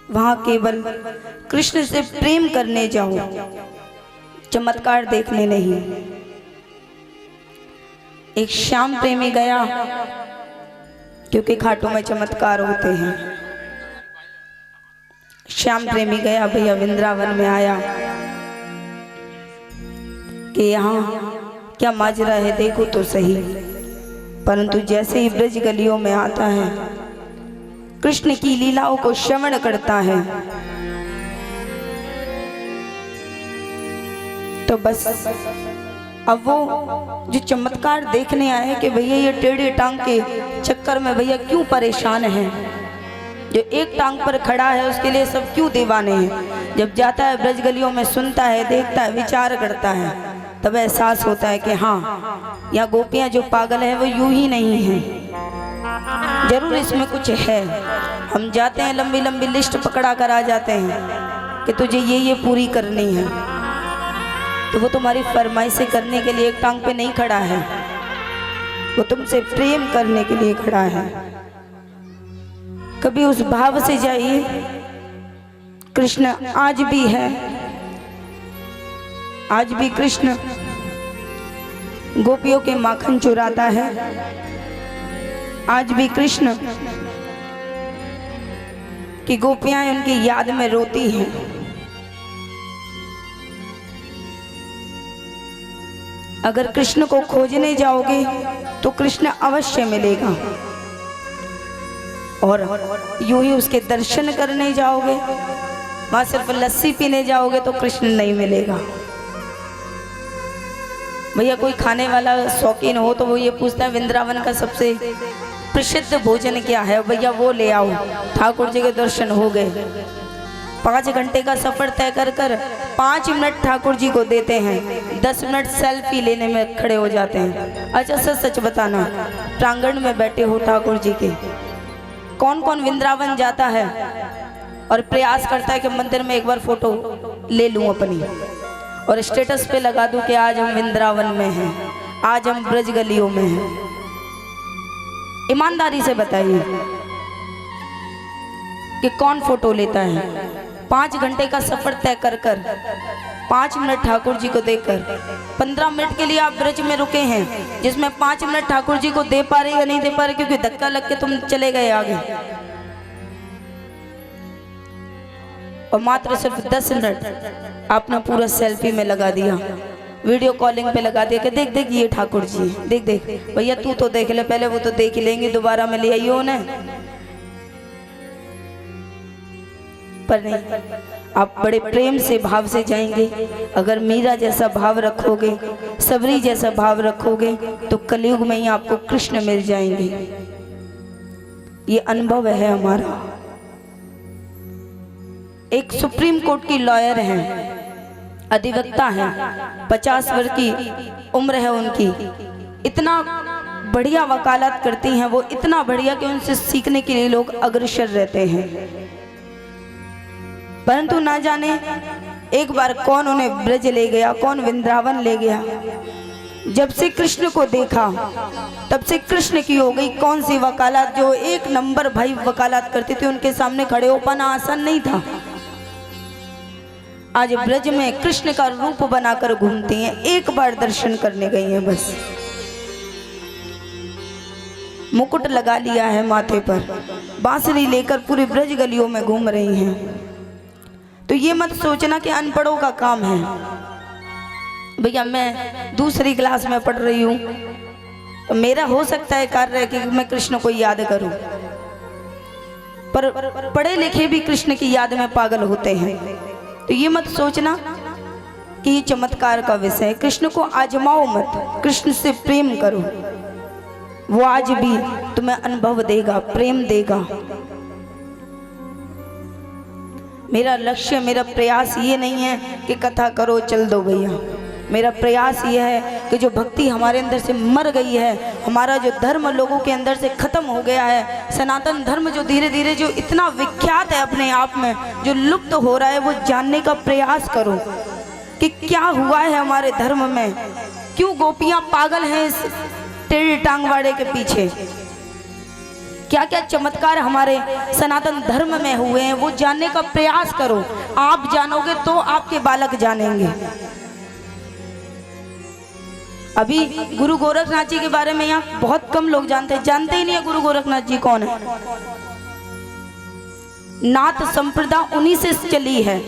वहां केवल कृष्ण से प्रेम करने जाओ, चमत्कार देखने नहीं। एक श्याम प्रेमी गया, क्योंकि घाटों में चमत्कार होते हैं। श्याम प्रेमी गया भैया, वृंदावन में आया कि यहाँ क्या माजरा है देखो तो सही। परंतु जैसे ही ब्रज गलियों में आता है, कृष्ण की लीलाओं को श्रवण करता है, तो बस अब वो जो चमत्कार देखने आए कि भैया ये टेढ़े टांग के चक्कर में भैया क्यों परेशान है, जो एक टांग पर खड़ा है उसके लिए सब क्यों दीवाने हैं। जब जाता है ब्रज गलियों में, सुनता है, देखता है, विचार करता है, तब एहसास होता है कि हाँ, यहाँ गोपियाँ जो पागल है वो यूं ही नहीं हैं, जरूर इसमें कुछ है। हम जाते हैं, लंबी लंबी लिस्ट पकड़ा कर आ जाते हैं कि तुझे ये पूरी करनी है, तो वो तुम्हारी फरमाइशें करने के लिए एक टांग पे नहीं खड़ा है, वो तुमसे प्रेम करने के लिए खड़ा है। कभी उस भाव से जाइए, कृष्ण आज भी है, आज भी कृष्ण गोपियों के माखन चुराता है, आज भी कृष्ण की गोपियां उनकी याद में रोती हैं। अगर कृष्ण को खोजने जाओगे तो कृष्ण अवश्य मिलेगा, और यूं ही उसके दर्शन करने जाओगे, वहां सिर्फ लस्सी पीने जाओगे तो कृष्ण नहीं मिलेगा। भैया कोई खाने वाला शौकीन हो तो वो ये पूछता है वृंदावन का सबसे प्रसिद्ध भोजन क्या है, भैया वो ले आओ। ठाकुर जी के दर्शन हो गए। 5 घंटे का सफर तय कर 5 मिनट ठाकुर जी को देते हैं, 10 मिनट सेल्फी लेने में खड़े हो जाते हैं। अच्छा सच सच बताना, प्रांगण में बैठे हो ठाकुर जी के, कौन कौन वृंदावन जाता है और प्रयास करता है कि मंदिर में एक बार फोटो ले लूं अपनी और स्टेटस पे लगा दूं कि आज हम वृंदावन में हैं, आज हम ब्रज गलियों में हैं। ईमानदारी से बताइए कि कौन फोटो लेता है। 5 घंटे का सफर तय कर 5 मिनट ठाकुर जी को देकर 15 मिनट के लिए आप ब्रज में रुके हैं, जिसमें 5 मिनट ठाकुर जी को दे पा रहे या नहीं दे पा रहे, क्योंकि धक्का लग के तुम चले गए आगे। और मात्र सिर्फ 10 मिनट आपने पूरा सेल्फी में लगा दिया, वीडियो कॉलिंग पे लगा दिया कि देख देख ये ठाकुर जी, देख देख। भैया तू तो देख ले पहले, वो तो देख ही लेंगे, दोबारा में ले आइयो उन्हें। पर नहीं, आप बड़े प्रेम से भाव से जाएंगे। अगर मीरा जैसा भाव रखोगे, सबरी जैसा भाव रखोगे, तो कलयुग में ही आपको कृष्ण मिल जाएंगे। ये अनुभव है हमारा। एक सुप्रीम कोर्ट की लॉयर हैं, अधिवक्ता हैं, 50 वर्ष की उम्र है उनकी। इतना बढ़िया वकालत करती हैं वो, इतना बढ़िया कि उनसे सीखने के लिए लोग अग्रसर रहते हैं। परंतु ना जाने एक बार कौन उन्हें ब्रज ले गया, कौन वृंदावन ले गया। जब से कृष्ण को देखा तब से कृष्ण की हो गई कौन सी वकालत। जो एक नंबर भाई वकालत करते थे, उनके सामने खड़े हो पाना आसान नहीं था। आज ब्रज में कृष्ण का रूप बनाकर घूमती हैं, एक बार दर्शन करने गई हैं बस। मुकुट लगा लिया है माथे पर, बांसुरी लेकर पूरी ब्रज गलियों में घूम रही हैं। तो ये मत सोचना कि अनपढ़ों का काम है। भैया मैं दूसरी क्लास में पढ़ रही हूँ, तो मेरा हो सकता है कार्य कि मैं कृष्ण को याद करूं, पर पढ़े लिखे भी कृष्ण की याद में पागल होते हैं। तो ये मत सोचना कि ये चमत्कार का विषय है। कृष्ण को आजमाओ मत, कृष्ण से प्रेम करो, वो आज भी तुम्हें अनुभव देगा, प्रेम देगा। मेरा लक्ष्य, मेरा प्रयास ये नहीं है कि कथा करो चल दो भैया। मेरा प्रयास ये है कि जो भक्ति हमारे अंदर से मर गई है, हमारा जो धर्म लोगों के अंदर से खत्म हो गया है, सनातन धर्म जो धीरे धीरे जो इतना विख्यात है अपने आप में, जो लुप्त हो रहा है, वो जानने का प्रयास करो कि क्या हुआ है हमारे धर्म में, क्यों गोपियां पागल हैं इस टेढ़ी टांग वाड़े के पीछे। क्या क्या चमत्कार हमारे सनातन धर्म में हुए हैं वो जानने का प्रयास करो। आप जानोगे तो आपके बालक जानेंगे। अभी गुरु गोरखनाथ जी के बारे में यहाँ बहुत कम लोग जानते ही नहीं है गुरु गोरखनाथ जी कौन है। नाथ संप्रदा उन्हीं से चली है,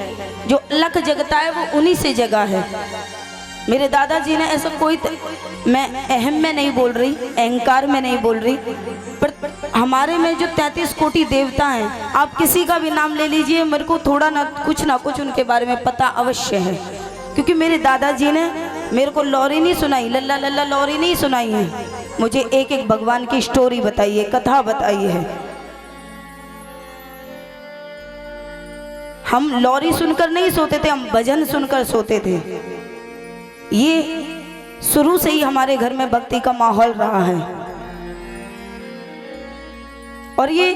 जो लख जगता है वो उन्हीं से जगा है। मेरे दादाजी ने ऐसा कोई, मैं अहम में नहीं बोल रही, अहंकार में नहीं बोल रही, पर हमारे में जो 33 कोटि देवता हैं, आप किसी का भी नाम ले लीजिए, मेरे को थोड़ा ना कुछ उनके बारे में पता अवश्य है। क्योंकि मेरे दादाजी ने मेरे को लौरी नहीं सुनाई, लल्ला लल्ला लौरी नहीं सुनाई है, मुझे एक एक भगवान की स्टोरी बताई है, कथा बताई है। हम लौरी सुनकर नहीं सोते थे, हम भजन सुनकर सोते थे। ये शुरू से ही हमारे घर में भक्ति का माहौल रहा है और ये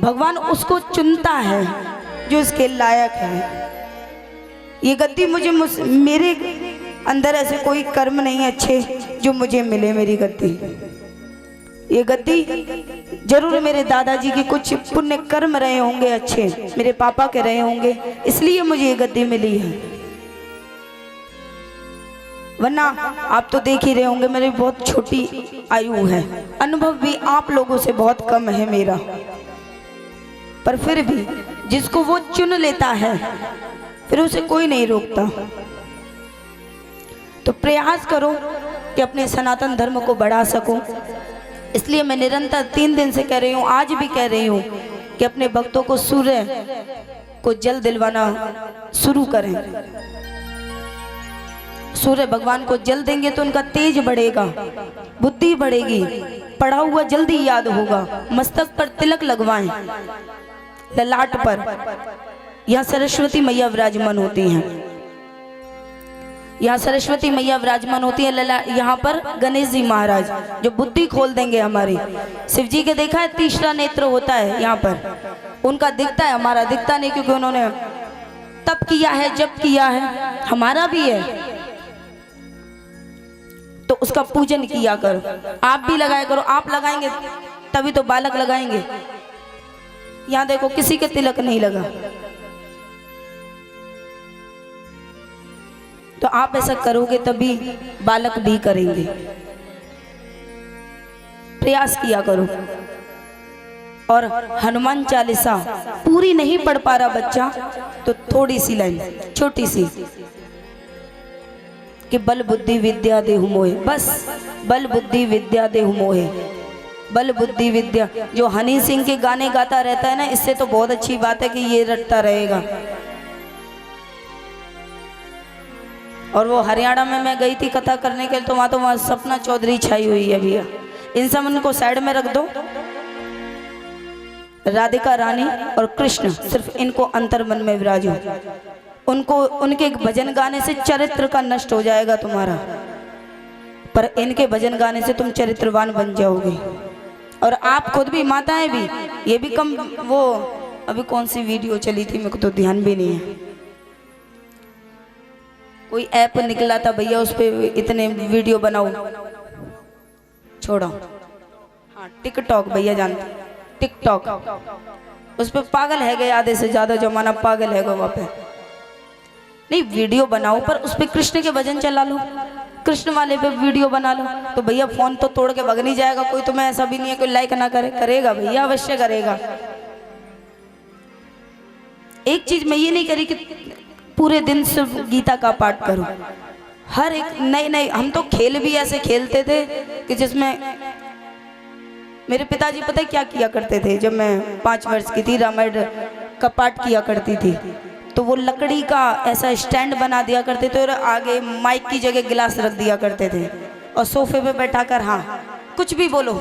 भगवान उसको चुनता है जो इसके लायक है। ये गद्दी मेरे अंदर ऐसे कोई कर्म नहीं है अच्छे जो मुझे मिले मेरी गद्दी। ये गद्दी जरूर मेरे दादाजी के कुछ पुण्य कर्म रहे होंगे अच्छे, मेरे पापा के रहे होंगे, इसलिए मुझे ये गद्दी मिली है। वरना आप तो देख ही रहे होंगे मेरी बहुत छोटी आयु है, अनुभव भी आप लोगों से बहुत कम है मेरा, पर फिर भी जिसको वो चुन लेता है फिर उसे कोई नहीं रोकता। तो प्रयास करो कि अपने सनातन धर्म को बढ़ा सको। इसलिए मैं निरंतर 3 दिन से कह रही हूँ, आज भी कह रही हूँ कि अपने भक्तों को सूर्य को जल दिलवाना शुरू करें। सूर्य भगवान को जल देंगे तो उनका तेज बढ़ेगा, बुद्धि बढ़ेगी, पढ़ा हुआ जल्दी याद होगा। मस्तक पर तिलक लगवाएं, ललाट पर। यहाँ सरस्वती मैया विराजमान होती हैं, यहाँ सरस्वती मैया विराजमान होती है। यहाँ पर गणेश जी महाराज जो बुद्धि खोल देंगे हमारी। शिव जी के देखा है तीसरा नेत्र होता है यहाँ पर, उनका दिखता है, हमारा दिखता नहीं, क्योंकि उन्होंने तप किया है, जप किया है, हमारा भी है। तो उसका पूजन किया करो, आप भी लगाया करो। आप लगाएंगे तभी तो बालक लगाएंगे। यहाँ देखो किसी के तिलक नहीं लगा, तो आप ऐसा करोगे तभी बालक भी करेंगे। प्रयास किया करो। और हनुमान चालीसा पूरी नहीं पढ़ पा रहा बच्चा तो थोड़ी सी लाइन, छोटी सी, कि बल बुद्धि विद्या देहु मोहे, बस बल बुद्धि विद्या देहु मोहे, बल बुद्धि विद्या। जो हनी सिंह के गाने गाता रहता है ना, इससे तो बहुत अच्छी बात है कि ये रटता रहेगा। और वो हरियाणा में मैं गई थी कथा करने के लिए, तो वहाँ सपना चौधरी छाई हुई है भैया। इन सब उनको साइड में रख दो, राधिका रानी और कृष्ण सिर्फ इनको अंतर मन में विराजो। उनको उनके भजन गाने से चरित्र का नष्ट हो जाएगा तुम्हारा, पर इनके भजन गाने से तुम चरित्रवान बन जाओगे। और आप खुद भी, माताएं भी, ये भी कम। वो अभी कौन सी वीडियो चली थी मेरे को तो ध्यान भी नहीं है, कोई ऐप निकला था भैया, उस पे इतने वीडियो बनाओ, छोड़ो। हाँ टिकटॉक भैया जानते, टिकटॉक, उस पे पागल है गए, आधे से ज्यादा जमाना पागल है वहाँ पे। नहीं वीडियो बनाओ पर उस पे कृष्ण के भजन चला लो, कृष्ण वाले पे वीडियो बना लो, तो भैया फोन तो तोड़ के भग नहीं जाएगा कोई। तुम्हें ऐसा भी नहीं है कोई लाइक ना करे, करेगा भैया, अवश्य करेगा। एक चीज मैं ये नहीं करी कि पूरे दिन सिर्फ गीता का पाठ करो, हर एक नए हम तो खेल भी ऐसे खेलते थे कि जिसमें मेरे पिताजी पता है क्या किया करते थे। जब मैं 5 वर्ष की थी, रामायण का पाठ किया करती थी, तो वो लकड़ी का ऐसा स्टैंड बना दिया करते थे और आगे माइक की जगह गिलास रख दिया करते थे, और सोफे पे बैठाकर हाँ कुछ भी बोलो,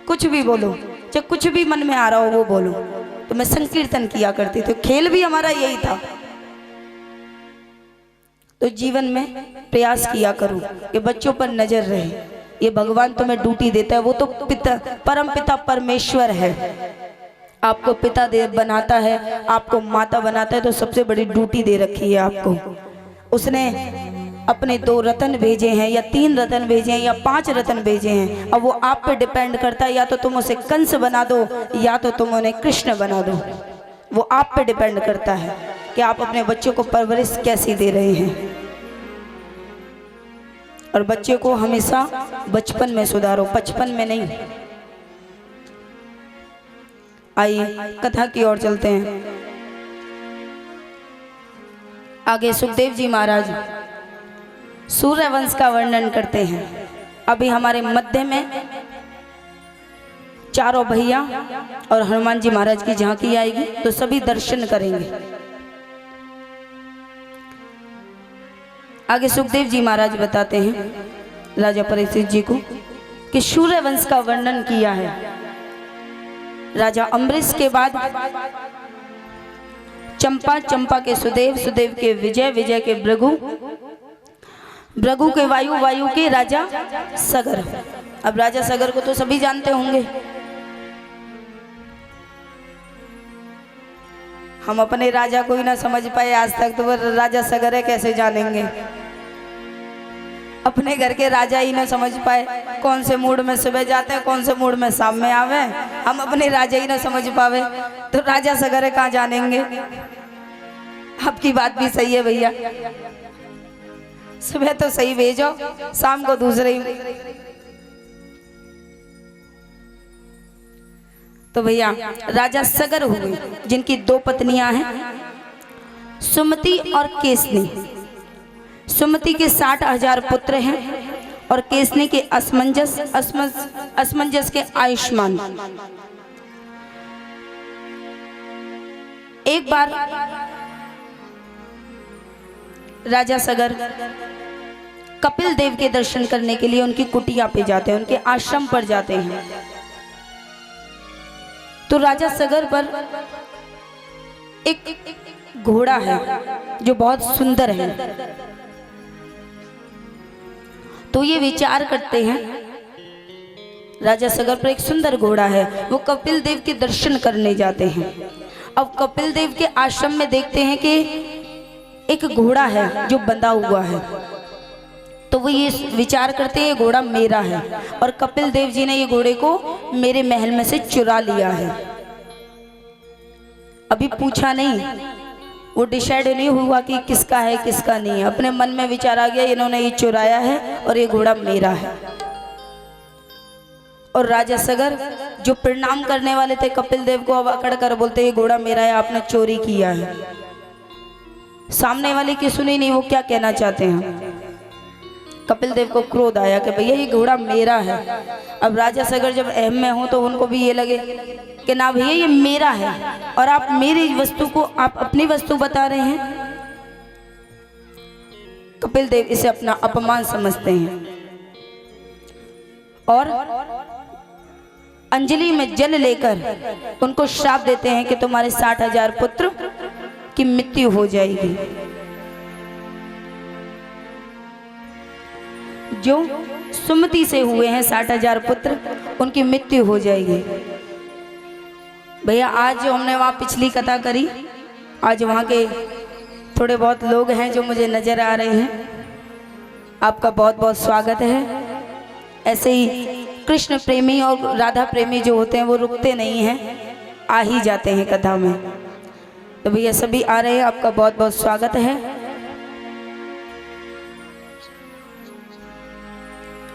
कुछ भी बोलो, चाहे कुछ भी मन में आ रहा हो वो बोलो। तो मैं संकीर्तन किया करती थी, खेल भी हमारा यही था। तो जीवन में प्रयास किया करूं कि बच्चों पर नजर रहे। ये भगवान तुम्हें ड्यूटी देता है, वो तो पिता, परम पिता परमेश्वर है, आपको पिता दे बनाता है, आपको माता बनाता है, तो सबसे बड़ी ड्यूटी दे रखी है आपको। उसने अपने 2 रतन भेजे हैं या 3 रतन भेजे हैं या 5 रतन भेजे हैं। अब वो आप पे डिपेंड करता है, या तो तुम उसे कंस बना दो या तो तुम उन्हें कृष्ण बना दो। वो आप पे डिपेंड करता है कि आप अपने बच्चों को परवरिश कैसी दे रहे हैं। और बच्चे को हमेशा बचपन में सुधारो, बचपन में नहीं। आइए कथा की ओर चलते हैं। आगे सुखदेव जी महाराज सूर्यवंश का वर्णन करते हैं। अभी हमारे मध्य में चारों भैया और हनुमान जी महाराज की झांकी आएगी, तो सभी दर्शन करेंगे। आगे सुखदेव जी महाराज बताते हैं राजा परीक्षित जी को कि सूर्यवंश का वर्णन किया है। राजा अम्बरीश के बाद चंपा, चंपा के सुदेव, सुदेव के विजय, विजय के भृगु, भृगु के वायु, वायु के राजा सगर। अब राजा सगर को तो सभी जानते होंगे। हम अपने राजा को ही ना समझ पाए आज तक, तो वो राजा सगर है कैसे जानेंगे। अपने घर के राजा ही ना समझ पाए, कौन से मूड में सुबह जाते हैं, कौन से मूड में शाम में आवे। हम अपने राजा ही ना समझ पावे तो राजा सगर है कहाँ जानेंगे। आपकी बात भी सही है भैया, सुबह तो सही भेजो, शाम को दूसरे ही। तो भैया राजा सगर हुए जिनकी 2 पत्नियां हैं, सुमति और केसनी। सुमति के 60,000 पुत्र हैं और केसनी के असमंजस के आयुष्मान। एक बार राजा सगर कपिल देव के दर्शन करने के लिए उनकी कुटिया पे जाते हैं, उनके आश्रम पर जाते हैं। तो राजा सगर पर एक घोड़ा है जो बहुत सुंदर है। तो ये विचार करते हैं, राजा सगर पर एक सुंदर घोड़ा है, वो कपिल देव के दर्शन करने जाते हैं। अब कपिल देव के आश्रम में देखते हैं कि एक घोड़ा है जो बंधा हुआ है। तो वो ये विचार करते हैं ये घोड़ा मेरा है, और कपिल देव जी ने ये घोड़े को मेरे महल में से चुरा लिया है। अभी पूछा नहीं, वो डिसाइड नहीं हुआ कि किसका है किसका नहीं है। अपने मन में विचार आ गया इन्होंने ये चुराया है और ये घोड़ा मेरा है। और राजा सगर जो प्रणाम करने वाले थे कपिल देव को, अब अकड़ कर बोलते ये घोड़ा मेरा है, आपने चोरी किया है। सामने वाले की सुनी नहीं, वो क्या कहना चाहते हैं। कपिल देव को क्रोध आया कि भैया ये घोड़ा मेरा है। अब राजा सगर जब अहम में हो तो उनको भी ये लगे कि ना भैया ये मेरा है और आप मेरी वस्तु को आप अपनी वस्तु बता रहे हैं। कपिल देव इसे अपना अपमान समझते हैं और अंजलि में जल लेकर उनको श्राप देते हैं कि तुम्हारे 60,000 पुत्र की मृत्यु हो जाएगी। जो सुमति से हुए हैं 60,000 पुत्र, उनकी मृत्यु हो जाएगी। भैया आज जो हमने वहाँ पिछली कथा करी, आज वहाँ के थोड़े बहुत लोग हैं जो मुझे नजर आ रहे हैं, आपका बहुत बहुत स्वागत है। ऐसे ही कृष्ण प्रेमी और राधा प्रेमी जो होते हैं वो रुकते नहीं हैं, आ ही जाते हैं कथा में। तो भैया सभी आ रहे हैं, आपका बहुत बहुत स्वागत है।